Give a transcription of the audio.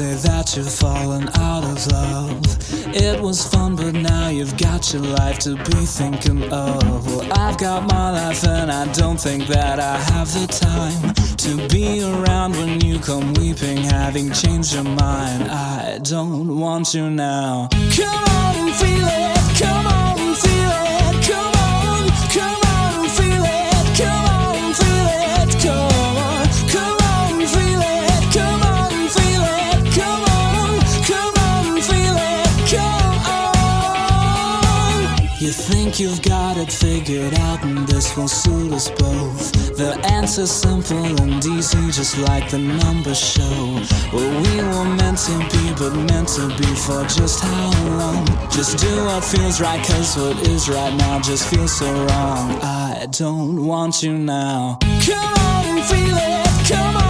say that you've fallen out of love. It was fun, but now you've got your life to be thinking of. Well, I've got my life and I don't think that I have the time to be around when you come weeping, having changed your mind. I don't want you now. Come on and feel it, come on and feel it, come on, come on and feel it, come on and feel it, come on, come on and feel it, come on and feel it, come on, come on and feel it, come on. You think you've got it figured out and this will suit us both. The answer's simple and easy, just like the numbers show. Well, we were meant to be, but meant to be for just how long? Just do what feels right, cause what is right now just feels so wrong. I don't want you now. Come on and feel it, come on.